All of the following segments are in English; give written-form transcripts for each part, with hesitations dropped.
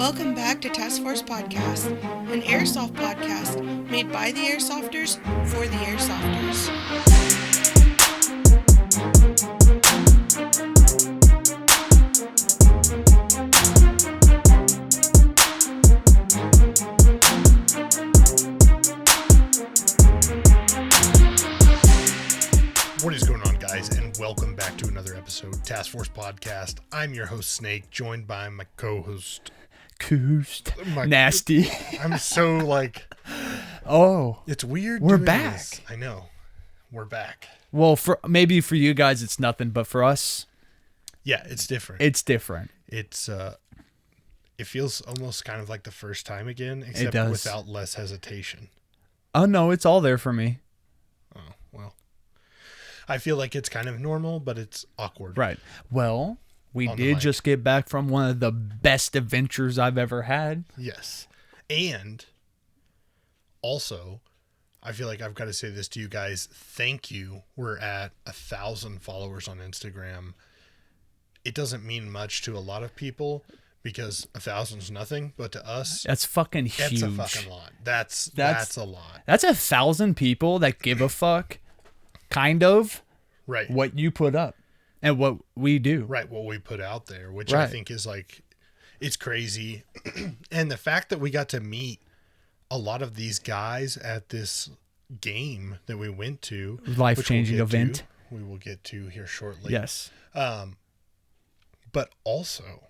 Welcome back to Task Force Podcast, an airsoft podcast made by the airsofters for the airsofters. What is going on, guys, and welcome back to another episode of Task Force Podcast. I'm your host, Snake, joined by my co-host, Nasty. I'm so it's weird. We're doing back. This. I know. We're back. Well, maybe for you guys it's nothing, but for us, yeah, it's different. It's different. It's it feels almost kind of like the first time again, It except does. without less hesitation. Oh no, it's all there for me. Oh, well. I feel like it's kind of normal, but it's awkward. Right. Well, we On the did mic. just get back from one of the best adventures I've ever had. Yes. And also, I feel like I've got to say this to you guys. Thank you. We're at 1,000 followers on Instagram. It doesn't mean much to a lot of people because 1,000 is nothing, but to us, That's fucking huge. it's a fucking lot. That's a lot. That's 1,000 people that give a fuck, kind of, Right. what you put up and what we do. Right. What we put out there, which I Right. think is it's crazy. And the fact that we got to meet a lot of these guys at this game that we went to, Life-changing event. We will get to here shortly. Yes. But also,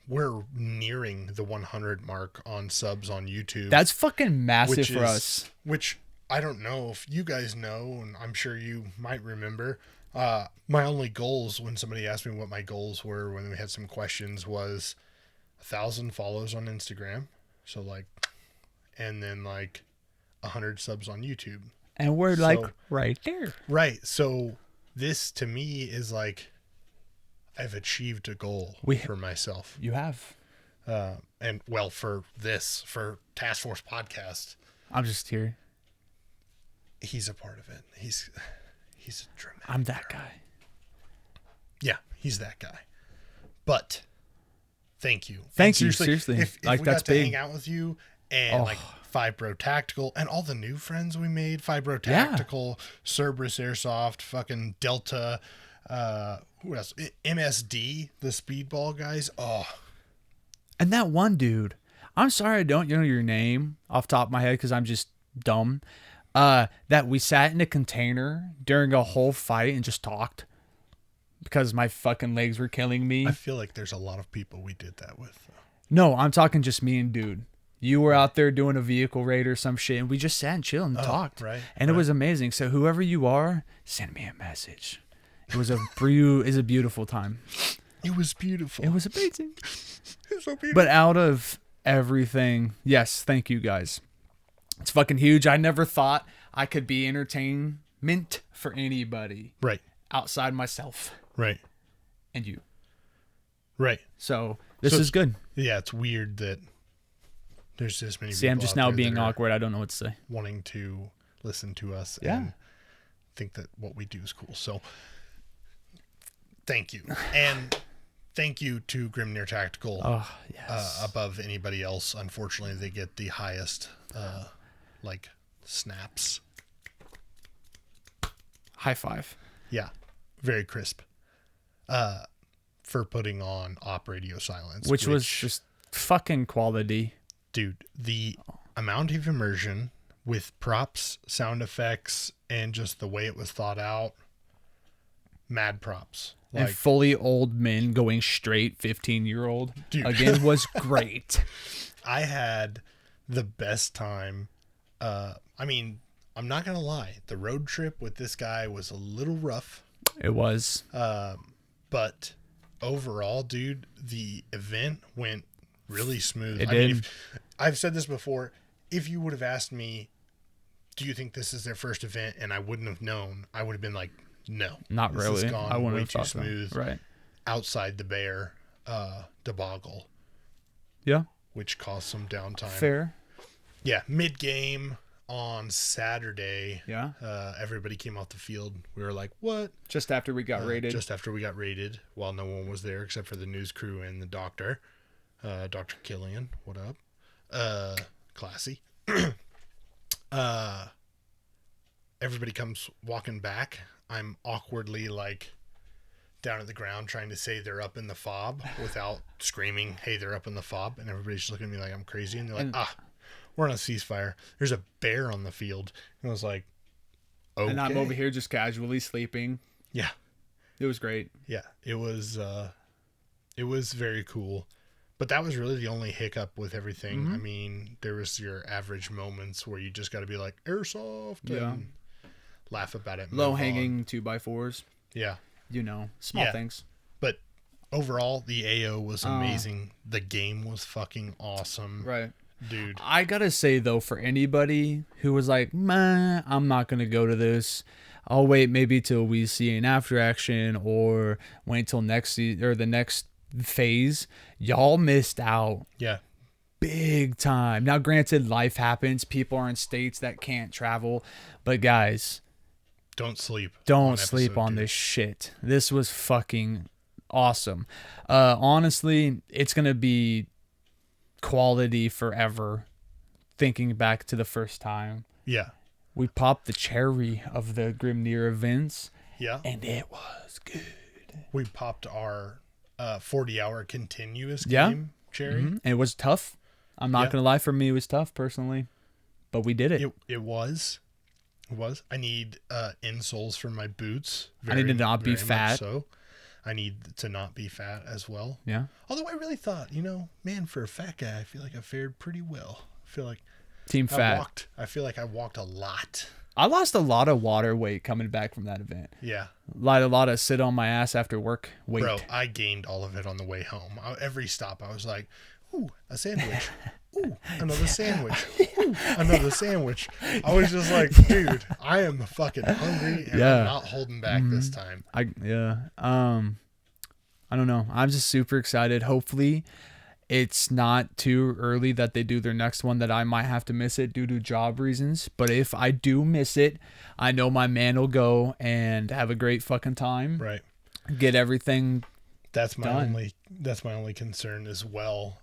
we're nearing the 100 mark on subs on YouTube. That's fucking massive which for is- us. Which I don't know if you guys know, and I'm sure you might remember. My only goals when somebody asked me what my goals were when we had some questions was 1,000 follows on Instagram. So and then 100 subs on YouTube. And we're So- right there. Right. So this to me is I've achieved a goal for myself. You have. And for Task Force Podcast, I'm just here. he's a part of it. He's a dramatic. I'm that guy. Yeah, he's that guy. But thank you. Thank And you, seriously. If Like, we that's got to big. hang out with you and Oh. Fibro Tactical and all the new friends we made, Fibro Yeah. Tactical, Cerberus Airsoft, fucking Delta, who else? MSD, the speedball guys. Oh, And that one dude, I'm sorry I don't know your name off the top of my head because I'm just dumb. That we sat in a container during a whole fight and just talked because my fucking legs were killing me. I feel like there's a lot of people we did that with. No, I'm talking just me and dude. You were out there doing a vehicle raid or some shit, and we just sat and chilled and talked. right, And it right. was amazing. So whoever you are, send me a message. It was a beautiful time. It was beautiful. It was amazing. It was so beautiful. But out of everything, yes, thank you guys. It's fucking huge. I never thought I could be entertainment for anybody right, outside myself right, and you. right. So this So- is good. Yeah, it's weird that there's this many See, people I'm just out now there being that are awkward. I don't know what to say. wanting to listen to us Yeah. and think that what we do is cool. So thank you. And thank you to Grimnir Tactical. Oh, yes. Above anybody else. Unfortunately, they get the highest snaps. High five. Yeah. Very crisp. For putting on Op Radio Silence. Which was just fucking quality. Dude, the amount of immersion with props, sound effects, and just the way it was thought out, mad props. And fully old men going straight 15-year-old Dude. again was great. I had the best time. I'm not going to lie. The road trip with this guy was a little rough. It was. But overall, dude, the event went really smooth. It did. I've said this before. If you would have asked me, do you think this is their first event? And I wouldn't have known, I would have been like, no. Not This really. has gone I wouldn't way have too thought so. smooth. Right. Outside the bear debacle, Yeah. which caused some downtime. Fair. Yeah, mid-game on Saturday, Yeah. everybody came off the field. We were like, what? Just after we got raided. Just after we got raided, while no one was there except for the news crew and the doctor. Dr. Killian, what up? Classy. Everybody comes walking back. I'm awkwardly like down at the ground trying to say they're up in the fob without screaming, hey, they're up in the fob. And everybody's just looking at me like I'm crazy. And they're like, we're on a ceasefire. There's a bear on the field. And I was like, okay. And I'm over here just casually sleeping. Yeah. It was great. Yeah. It was very cool. But that was really the only hiccup with everything. Mm-hmm. I mean, there was your average moments where you just got to be like, airsoft, and laugh about it. Low-hanging 2x4s. Yeah. Small things. But overall, the AO was amazing. The game was fucking awesome. Right. Dude. I gotta say, though, for anybody who was like, meh, I'm not going to go to this. I'll wait maybe till we see an after action or wait till the next phase. Y'all missed out. Yeah. Big time. Now, granted, life happens. People are in states that can't travel. But guys, don't sleep. Don't sleep on this shit. This was fucking awesome. Honestly, it's going to be quality forever. Thinking back to the first time. Yeah. We popped the cherry of the Grimnir events. Yeah. And it was good. We popped our 40-hour continuous game cherry. Mm-hmm. And it was tough. I'm not going to lie. For me, it was tough personally. But we did it. It was. I need insoles for my boots. I need to not be fat. So I need to not be fat as well. Yeah. Although I really thought, man, for a fat guy, I feel like I fared pretty well. I feel like Team Fat. I feel like I walked a lot. I lost a lot of water weight coming back from that event. Yeah. A lot of sit on my ass after work weight. Bro, I gained all of it on the way home. Every stop, I was like, ooh, a sandwich. Ooh, another sandwich. Ooh, another sandwich. I was just like, dude, I am fucking hungry and I'm not holding back this time. I don't know. I'm just super excited. Hopefully it's not too early that they do their next one that I might have to miss it due to job reasons. But if I do miss it, I know my man will go and have a great fucking time. Right. Get everything That's my done. only concern as well.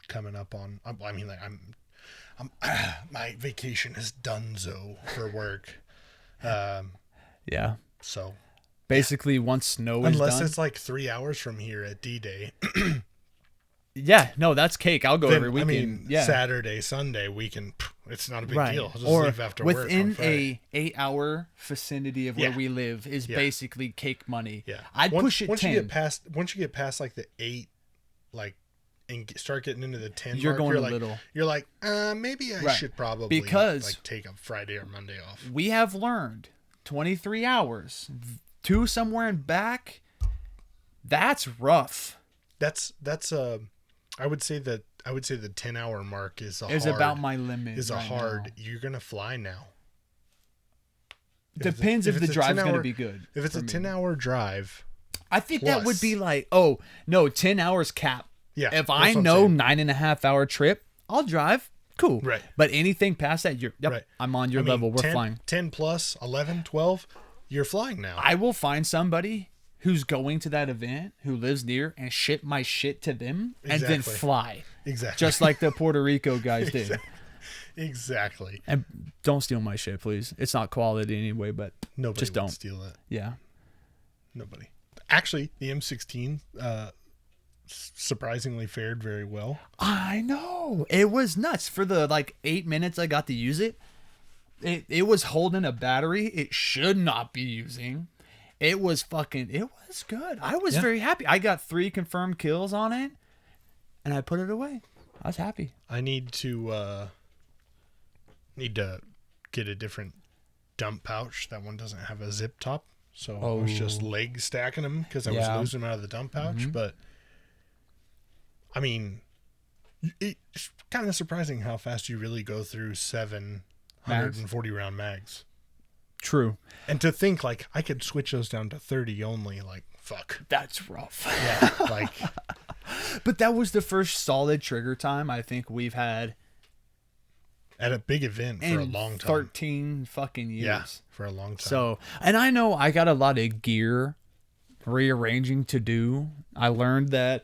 Coming up on, I mean, like I'm my vacation is donezo for work. Yeah. So basically once snow is unless done. it's like 3 hours from here at D-Day. Yeah, no, that's cake. I'll go Then, every weekend. I mean, yeah. Saturday, Sunday, we can. It's not a big Right. deal. I'll just Or leave after work. within a 8-hour vicinity of where Yeah. we live is Yeah. basically cake money. Yeah, I'd push it once 10. you get past like the 8, like and start getting into the 10. You're mark, going you're a like, little. You're like, maybe I Right. should probably Because like take a Friday or Monday off. We have learned 23 hours to somewhere and back. That's rough. That's I would say the 10-hour mark is About my limit. Is right a hard. now. You're gonna fly now. Depends if the it's a drive's 10 going to hour- be good. If it's for a me. 10-hour drive, I think that would plus- be like, oh, no, 10 hours cap. yeah. If that's I what I'm know saying. 9.5-hour trip, I'll drive. Cool. Right. But anything past that, Right. I'm on your I mean, level. We're 10, flying. 10 plus 11, 12, you're flying now. I will find somebody who's going to that event who lives near and ship my shit to them and then Exactly. fly. Exactly. Just like the Puerto Rico guys did. Exactly. And don't steal my shit, please. It's not quality anyway, but Nobody just would don't. steal it. Yeah. Nobody. Actually, the M16 surprisingly fared very well. I know. It was nuts. For the 8 minutes I got to use it, it was holding a battery it should not be using. It was good. I was very happy. I got 3 confirmed kills on it, and I put it away. I was happy. I need to get a different dump pouch. That one doesn't have a zip top, so I was just leg stacking them because I was losing them out of the dump pouch. Mm-hmm. But I mean, it's kind of surprising how fast you really go through 740 round mags. True. And to think like I could switch those down to 30 only, like fuck. That's rough. Yeah, like But that was the first solid trigger time I think we've had at a big event for in a long time. 13 fucking years. Yeah, for a long time. So, and I know I got a lot of gear rearranging to do. I learned that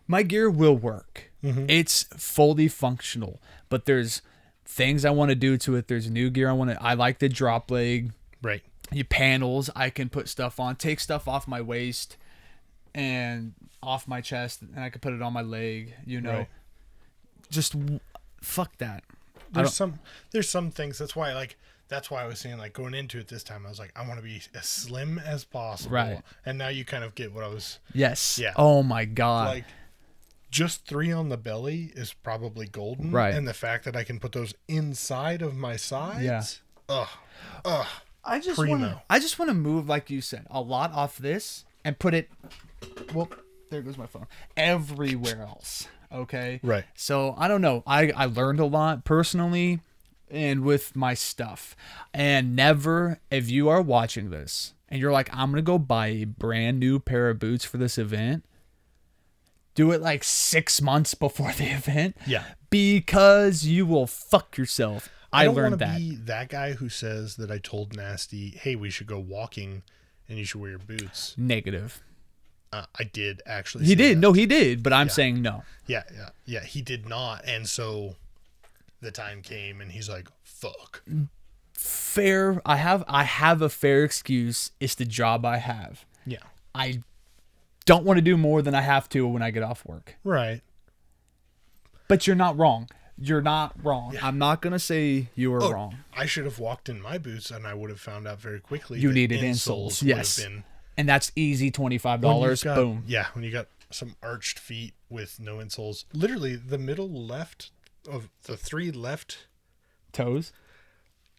My gear will work. Mm-hmm. It's fully functional, but there's things I want to do to it. There's new gear I like the drop leg. Right. Your panels, I can put stuff on, take stuff off my waist and off my chest, and I can put it on my leg, Right. Just fuck that. There's some things. That's why I was saying, like, going into it this time, I was like, I want to be as slim as possible. Right. And now you kind of get what I was. Yes. Yeah. Oh my God. Like, just 3 on the belly is probably golden. Right. And the fact that I can put those inside of my sides. Yeah. Ugh. I just Primo. want to move, like you said, a lot off this and put it. Well, there goes my phone. Everywhere else. Okay. Right. So I don't know. I learned a lot personally and with my stuff. And never, if you are watching this and you're like, I'm gonna go buy a brand new pair of boots for this event, do it like 6 months before the event. Yeah. Because you will fuck yourself. I don't learned want to that. be that guy who says that I told Nasty, hey, we should go walking and you should wear your boots. Negative. I did actually. He say did. that. No, he did. But I'm Yeah. saying no. Yeah. He did not. And so the time came and he's like, fuck. Fair. I have a fair excuse. It's the job I have. Yeah. I don't want to do more than I have to when I get off work. Right. But you're not wrong. You're not wrong. Yeah. I'm not going to say you were wrong. I should have walked in my boots and I would have found out very quickly You that needed insoles. would Yes. have been, And that's easy $25. when you've got- Boom. Yeah, when you got some arched feet with no insoles. Literally, the middle left of the 3 left Toes.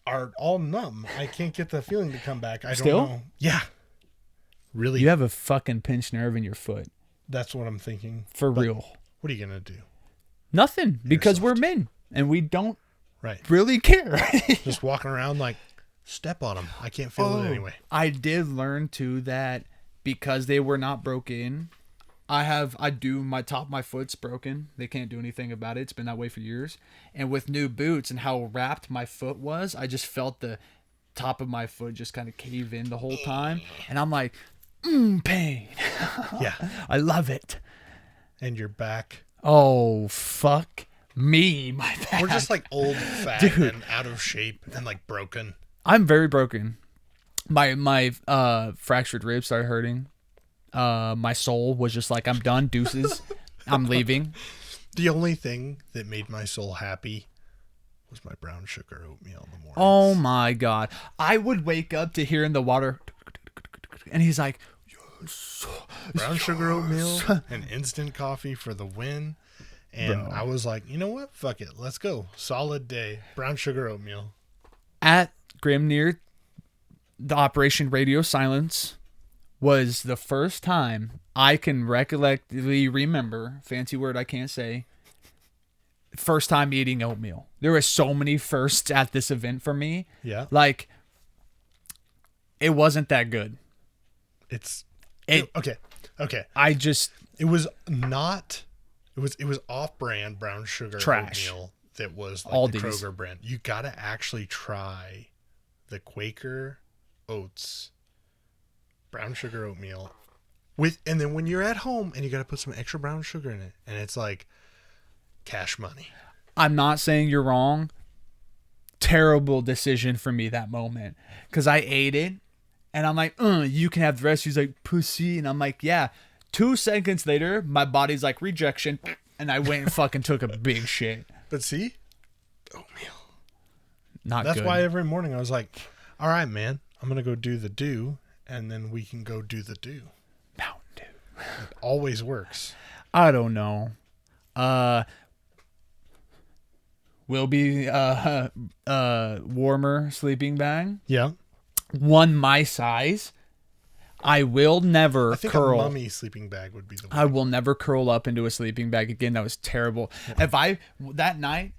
are all numb. I can't get the feeling to come back. I Still? don't know. Yeah. Really? You have a fucking pinched nerve in your foot. That's what I'm thinking. For But real. What are you going to do? Nothing. Because Airsoft. we're men. And we don't Right. really care. Just walking around like, step on them. I can't feel it anyway. I did learn too that because they were not broken, my top of my foot's broken. They can't do anything about it. It's been that way for years. And with new boots and how wrapped my foot was, I just felt the top of my foot just kind of cave in the whole time. And I'm like, pain. Yeah. I love it. And your back. Oh, fuck me, my back. We're just like old, fat, Dude. and out of shape and like broken. I'm very broken. My fractured ribs started hurting. My soul was just like, I'm done, deuces. I'm leaving. The only thing that made my soul happy was my brown sugar oatmeal in the morning. Oh my God. I would wake up to hearing the water. And he's like, Brown sugar oatmeal and instant coffee for the win. And Bro. I was like, you know what? Fuck it. Let's go. Solid day. Brown sugar oatmeal. at Grimnir, the Operation Radio Silence was the first time I can recollectly remember, fancy word I can't say, first time eating oatmeal. There were so many firsts at this event for me. Yeah. Like, it wasn't that good. Okay. I just, It was not. It was off-brand brown sugar Trash. oatmeal that was like Aldi's. the Kroger brand. You gotta actually try the Quaker Oats brown sugar oatmeal and then when you're at home and you gotta put some extra brown sugar in it, and it's like cash money. I'm not saying you're wrong. Terrible decision for me that moment. Because I ate it and I'm like, you can have the rest. He's like, pussy. And I'm like, yeah. 2 seconds later, my body's like, rejection. And I went and fucking took a big shit. But see, oatmeal. Not That's good. why every morning I was like, all right, man, I'm gonna go do the do, and then we can go do the do. Mountain Dew. It always works. I don't know. Will be warmer sleeping bag. Yeah. One my size. I will never I think curl. a mummy sleeping bag would be the I one. will never curl up into a sleeping bag again. That was terrible. If I that night,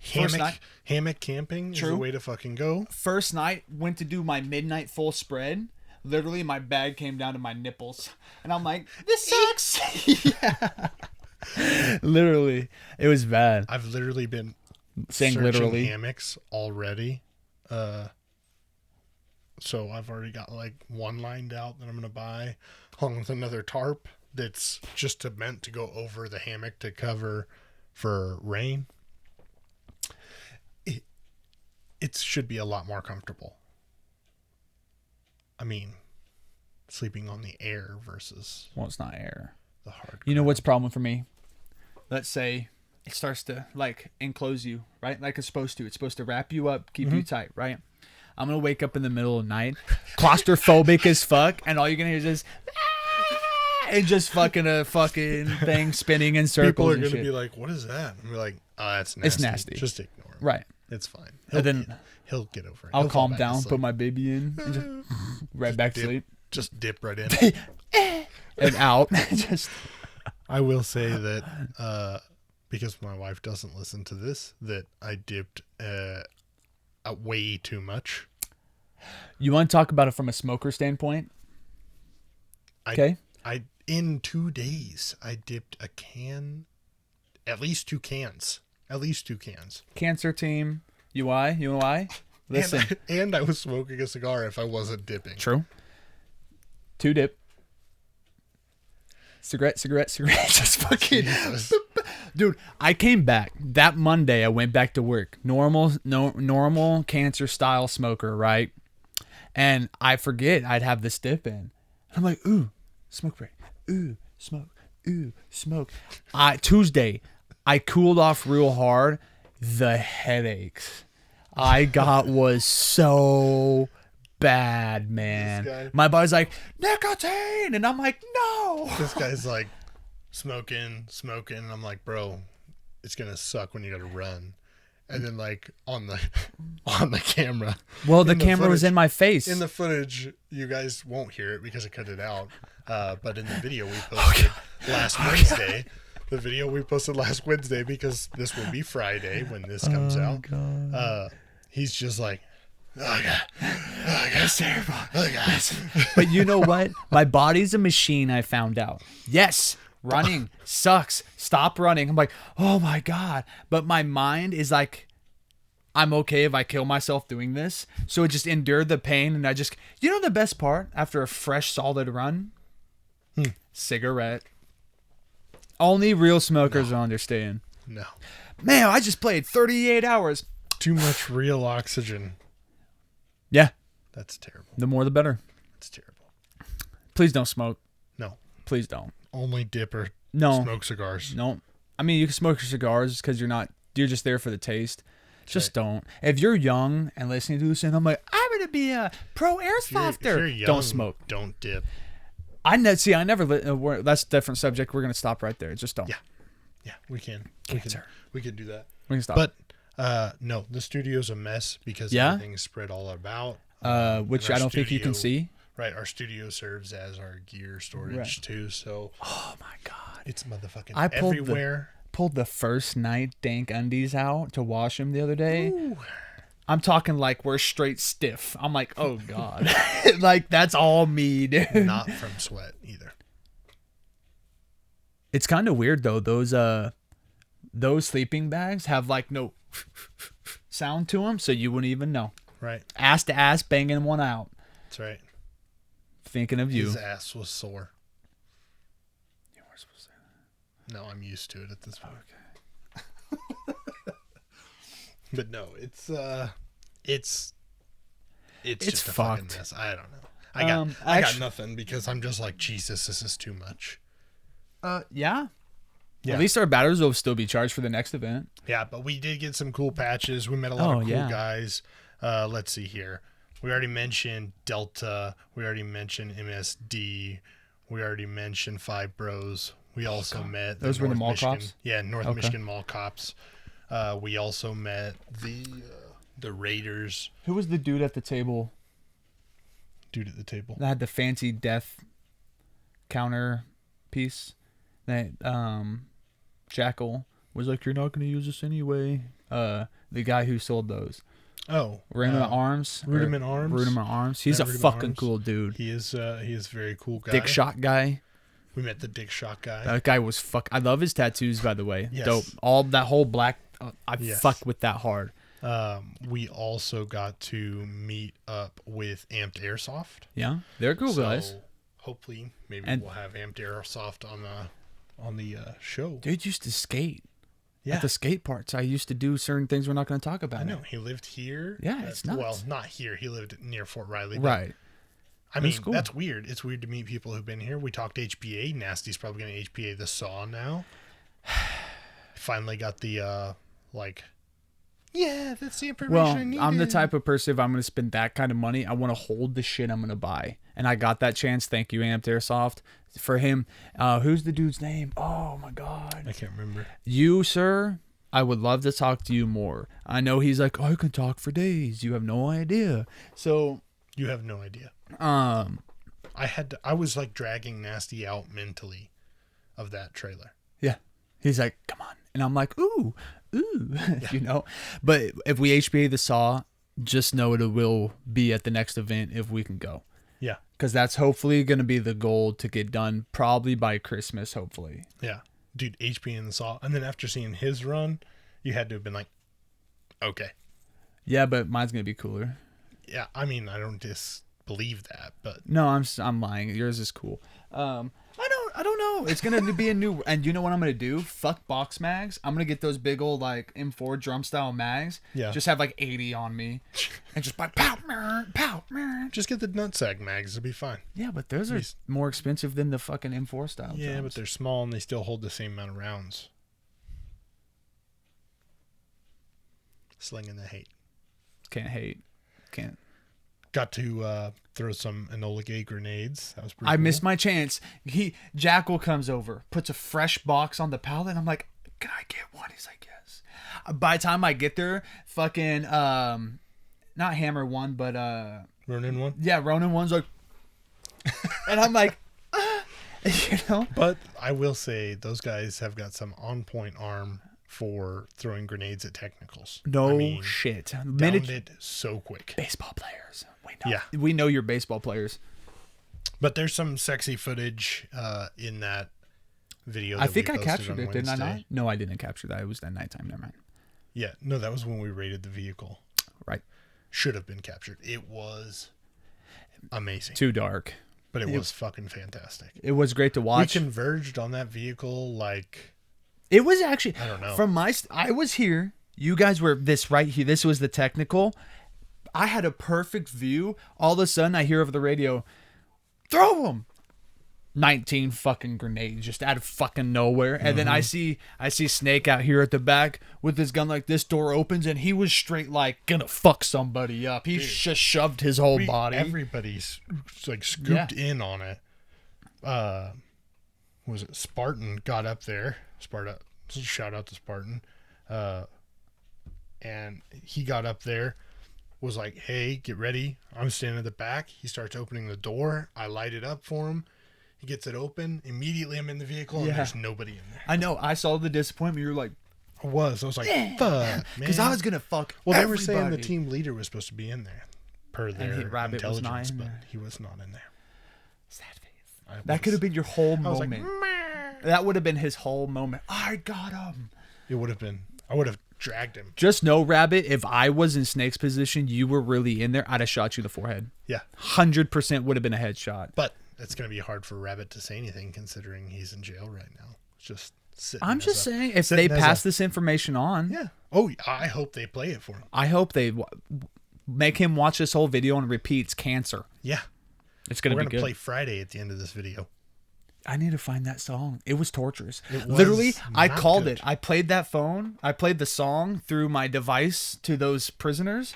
Hammock camping is True. the way to fucking go. first night went to do my midnight full spread. Literally, my bag came down to my nipples, and I'm like, "This sucks." Yeah. Literally, it was bad. I've literally been Saying searching literally, hammocks already. So I've already got like one lined out that I'm gonna buy, along with another tarp that's just meant to go over the hammock to cover for rain, it should be a lot more comfortable. I mean, sleeping on the air versus Well, it's not air. the hard. You know what's the problem for me? Let's say it starts to like enclose you, right? Like it's supposed to. It's supposed to wrap you up, keep you tight, right? I'm gonna wake up in the middle of the night, claustrophobic as fuck, and all you're gonna hear is this, and just fucking a fucking thing spinning in circles. People are and gonna shit. be like, "What is that?" And we're like, "Oh, that's nasty. It's nasty. Just ignore him. Right. It's fine. And then He'll get over it. I'll He'll fall calm back to down, sleep. put my baby in, and just right back to dip. sleep Just dip right in." and out. Just I will say that because my wife doesn't listen to this, that I dipped way too much. You want to talk about it from a smoker standpoint? Okay. I in 2 days I dipped a can, at least 2 cans, Cancer team, UI. Listen. And I was smoking a cigar if I wasn't dipping. True. 2 dip. Cigarette. Just fucking. Jesus. Dude, I came back that Monday. I went back to work. Normal cancer style smoker, right? And I forget I'd have this dip in. I'm like, ooh, smoke break. Ooh, smoke. Ooh, smoke. Tuesday, I cooled off real hard. The headaches I got was so bad, man. My body's like, nicotine, and I'm like, no. This guy's like smoking, and I'm like, bro, it's gonna suck when you gotta run. And then like on the camera. Well, the camera was in my face. In the footage, you guys won't hear it because I cut it out. But in the video we posted last Wednesday, because this will be Friday when this comes out. He's just like, oh God, that's terrible. Oh God. But you know what? My body's a machine, I found out. Yes, running sucks. Stop running. I'm like, oh my God. But my mind is like, I'm okay if I kill myself doing this. So it just endured the pain. And I just, you know the best part after a fresh, solid run? Cigarette. Only real smokers will understand. No. Man, I just played 38 hours. Too much real oxygen. Yeah. That's terrible. The more the better. That's terrible. Please don't smoke. No. Please don't. Only dipper. No. Smoke cigars. No. I mean, you can smoke your cigars because you're just there for the taste. Just right. don't. If you're young and listening to this and I'm like, I'm going to be a pro If you're airsofter. young, Don't smoke. Don't dip. I never, that's a different subject. We're going to stop right there. Just don't. Yeah, we can. Cancer. We can do that. We can stop. But no, the studio's a mess because Yeah? everything's spread all about. Which And I our don't think you can studio- see. Right, our studio serves as our gear storage Right. too, so Oh my God. it's motherfucking I pulled everywhere. Pulled the first night dank undies out to wash them the other day. Ooh. I'm talking like we're straight stiff. I'm like, oh God. Like that's all me, dude. Not from sweat either. It's kind of weird though. Those sleeping bags have like no sound to them, so you wouldn't even know. Right. Ass to ass, banging one out. That's right. Thinking of you. His ass was sore. You were supposed to say that. No, I'm used to it at this point. Okay. But no, it's just a fucking fucked. mess. I don't know. I got nothing because I'm just like, Jesus, this is too much. Yeah. Yeah. At least our batteries will still be charged for the next event. Yeah, but we did get some cool patches. We met a lot of cool yeah. guys. Let's see here. We already mentioned Delta. We already mentioned MSD. We already mentioned Five Bros. We also met Those were the mall Michigan, cops? Yeah, North Okay. Michigan mall cops. We also met the Raiders. Who was the dude at the table Dude at the table. that had the fancy death counter piece? That Jackal was like, you're not going to use this anyway. The guy who sold those. Oh, Rudiment Arms. Rudiment Arms. Rudiment Arms. He's Yeah, a Rudiment fucking Arms. cool dude. He is a very cool guy. Dick shot guy. We met the Dick Shot guy. That guy was I love his tattoos, by the way. Yes. Dope. All that whole black. I Yes. fuck with that hard. We also got to meet up with Amped Airsoft. Yeah, they're cool guys. hopefully, maybe And- we'll have Amped Airsoft on the show. Dude used to skate. Yeah. At the skate parks, I used to do certain things we're not going to talk about. I know. He lived here. Yeah, it's nuts. Well, not here. He lived near Fort Riley. But, Right. I mean, cool. that's weird. It's weird to meet people who've been here. We talked HPA. Nasty's probably going to HPA the Saw now. Finally got the, yeah, that's the information Well, I needed. I'm the type of person, if I'm going to spend that kind of money, I want to hold the shit I'm going to buy. And I got that chance. Thank you, Amped Airsoft. For him, who's the dude's name? Oh, my God. I can't remember. You, sir, I would love to talk to you more. I know he's like, I can talk for days. You have no idea. So, You have no idea. I was like dragging Nasty out mentally of that trailer. yeah. He's like, come on. And I'm like, ooh, you know. But if we HBA the Saw, just know it will be at the next event if we can go. Yeah. Because that's hopefully going to be the goal to get done probably by Christmas, hopefully. Yeah. Dude, HB and the Saw. And then after seeing his run, you had to have been like, okay. Yeah, but mine's going to be cooler. Yeah. I mean, I don't disbelieve that, but No, I'm lying. Yours is cool. I don't know. It's going to be a new, and you know what I'm going to do? Fuck box mags. I'm going to get those big old like M4 drum style mags. Yeah. Just have like 80 on me and just like pow, pow, pow. just get the nutsack mags. It'll be fine. Yeah, but those are more expensive than the fucking M4 style. Yeah, drums. but they're small and they still hold the same amount of rounds. Slinging the hate. Can't hate. Can't. Got to throw some Enola Gay grenades. That was pretty I cool. missed my chance. Jackal comes over, puts a fresh box on the pallet. And I'm like, can I get one? He's like, yes. By the time I get there, fucking not Hammer one, but Ronin one. yeah, Ronin one's like, and I'm like, you know. But I will say those guys have got some on point arm for throwing grenades at technicals. No I mean, shit. downed it so quick. Baseball players. We know. Yeah. We know you're baseball players. But there's some sexy footage in that video. I That think we I posted captured on it, didn't I Wednesday. not? No, I didn't capture that. It was that nighttime. Never mind. Yeah, no, that was when we raided the vehicle. Right. Should have been captured. It was amazing. Too dark. But it was fucking fantastic. It was great to watch. We converged on that vehicle like, It was actually, I don't know. From I was here. You guys were this right here. This was the technical. I had a perfect view. All of a sudden, I hear over the radio, throw them. 19 fucking grenades just out of fucking nowhere. And then I see Snake out here at the back with his gun like this. Door opens and he was straight like gonna fuck somebody up. He just shoved his whole body. Everybody's like scooped in on it. Was it Spartan got up there? Shout out to Spartan. And he got up there, was like, hey, get ready. I'm standing at the back. He starts opening the door. I light it up for him. He gets it open. Immediately I'm in the vehicle and there's nobody in there. I know. I saw the disappointment. You were like, I was like, fuck, man. because I was gonna fuck. Well, they were saying the everybody. team leader was supposed to be in there per their Rabbit was not intelligence, in but there. he was not in there. Sad face. That could have been your whole I was like, moment. That would have been his whole moment. I got him. it would have been. I would have dragged him. Just know, Rabbit, if I was in Snake's position, you were really in there, I'd have shot you in the forehead. Yeah, 100% would have been a headshot. but it's going to be hard for Rabbit to say anything considering he's in jail right now. It's just sitting. I'm as just a- saying, if sitting they as pass a- this information on, Yeah. Oh, I hope they play it for him. I hope they make him watch this whole video and repeats cancer. Yeah. It's going We're to be going to good. play Friday at the end of this video. I need to find that song. It was torturous. It was Literally, I not called good. it. I played that phone. I played the song through my device to those prisoners.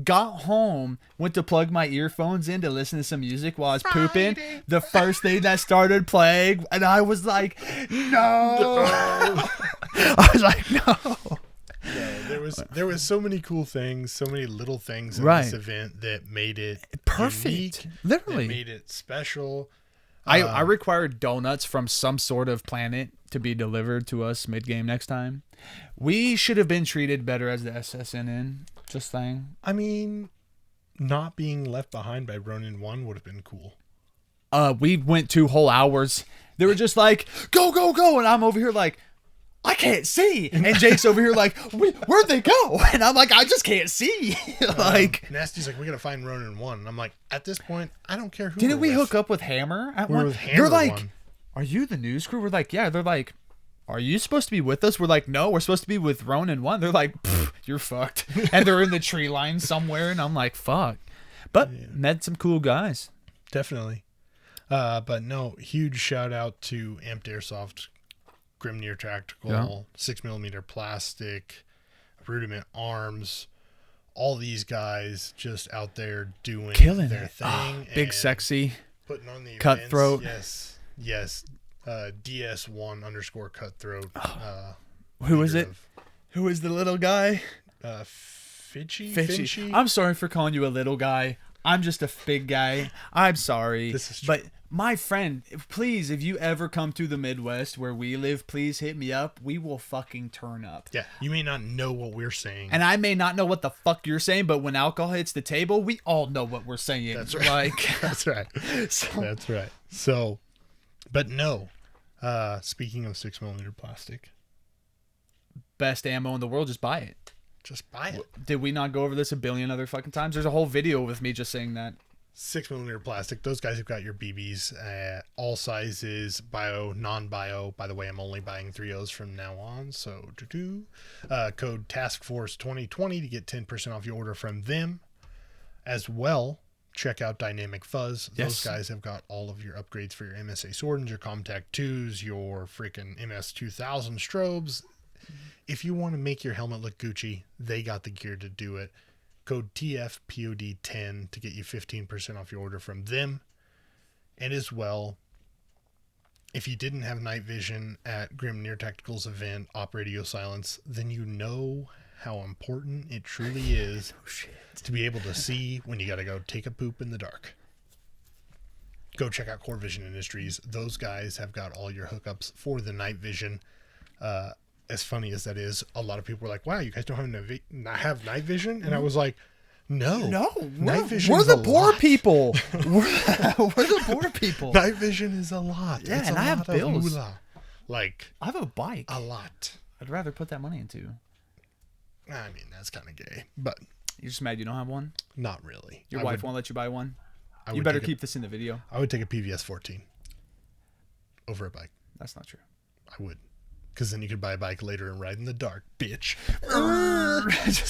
Got home, went to plug my earphones in to listen to some music while I was pooping. The first thing that started playing, and I was like, no. I was like, no. No, there was so many cool things, so many little things in Right. this event that made it Perfect. unique, Literally. that made it special. I required donuts from some sort of planet to be delivered to us mid-game next time. We should have been treated better as the SSNN. Just saying. I mean, not being left behind by Ronin 1 would have been cool. We went 2 whole hours. They were just like, go, go, go. And I'm over here like, I can't see. And Jake's over here like, where'd they go? And I'm like, I just can't see. Like, Nasty's like, we gotta find Ronin 1. And I'm like, at this point, I don't care who. didn't we with. hook up with Hammer at We were one? with Hammer They're like, one. are you the news crew? We're like, yeah. They're like, are you supposed to be with us? We're like, no, we're supposed to be with Ronin 1. They're like, you're fucked. And they're in the tree line somewhere. And I'm like, fuck. But met some cool guys. Definitely. But no, huge shout out to Amped Airsoft, Grimnir Tactical, 6mm plastic, Rudiment Arms, all these guys just out there doing Killing their it. thing. Big and sexy. putting on the Cutthroat. Events. Yes. DS1_cutthroat. Who is leader it? Who is the little guy? Finchy. I'm sorry for calling you a little guy. I'm just a big guy. I'm sorry. This is true. But my friend, please, if you ever come to the Midwest where we live, please hit me up. We will fucking turn up. Yeah, you may not know what we're saying. And I may not know what the fuck you're saying, but when alcohol hits the table, we all know what we're saying. That's right. Like, That's right. That's right. So, but no. Speaking of 6mm plastic, best ammo in the world, just buy it. just buy it. Did we not go over this a billion other fucking times? There's a whole video with me just saying that. 6mm plastic. Those guys have got your BBs, all sizes, bio, non-bio. By the way, I'm only buying 3.0s from now on. So, code TASKFORCE 2020 to get 10% off your order from them. As well, check out Dynamic Fuzz. Yes. Those guys have got all of your upgrades for your MSA Swordens, your Comtac 2s, your freaking MS2000 strobes. If you want to make your helmet look Gucci, they got the gear to do it. Code TFPOD10 to get you 15% off your order from them. And as well, if you didn't have night vision at Grim Near Tactical's event, Op Radio Silence, then you know how important it truly is to be able to see when you got to go take a poop in the dark. Go check out Core Vision Industries. Those guys have got all your hookups for the night vision. As funny as that is, a lot of people were like, wow, you guys don't have night vision? And I was like, no, night vision we're is the a poor lot. people. We're the poor people. Night vision is a lot. Yeah, it's and a I have lot of bills. moolah. Like, I have a bike. a lot. I'd rather put that money into. I mean, that's kind of gay, but You're just mad you don't have one? not really. Your wife won't let you buy one? I You would better take keep this in the video. I would take a PVS 14 over a bike. That's not true. I would. Because then you could buy a bike later and ride in the dark, bitch.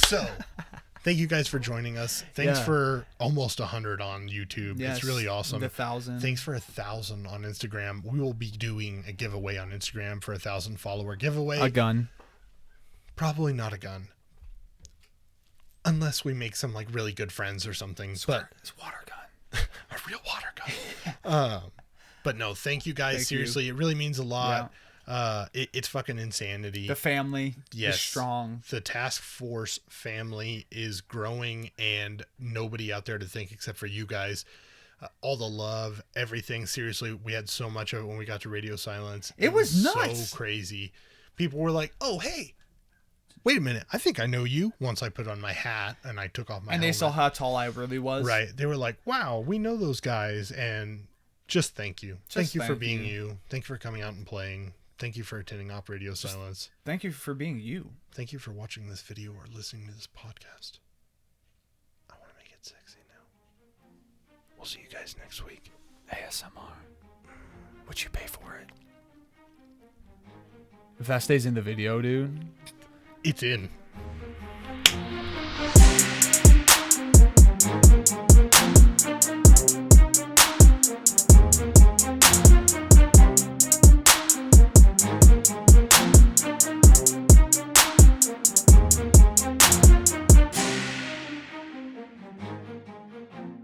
So, thank you guys for joining us. Thanks Yeah. for almost 100 on YouTube. Yes, It's really awesome. 1,000. Thanks for 1,000 on Instagram. We will be doing a giveaway on Instagram for 1,000 follower giveaway. A gun. Probably not a gun. Unless we make some like really good friends or something. But It's a water gun. a real water gun. But no, thank you guys. Thank Seriously, you. it really means a lot. It's fucking insanity. The family Yes. is strong. The task force family is growing, and nobody out there to thank except for you guys. All the love, everything. Seriously, we had so much of it when we got to Radio Silence. It was nuts. So crazy. People were like, "Oh, hey, wait a minute! I think I know you." Once I put on my hat and I took off my And they helmet. saw how tall I really was. Right. They were like, "Wow, we know those guys," and just thank you. Thank you for thank being you. you. Thank you for coming out and playing. Thank you for attending Op Radio Silence. Thank you for being you. Thank you for watching this video or listening to this podcast. I want to make it sexy now. We'll see you guys next week. ASMR. Would you pay for it? If that stays in the video, dude. It's in.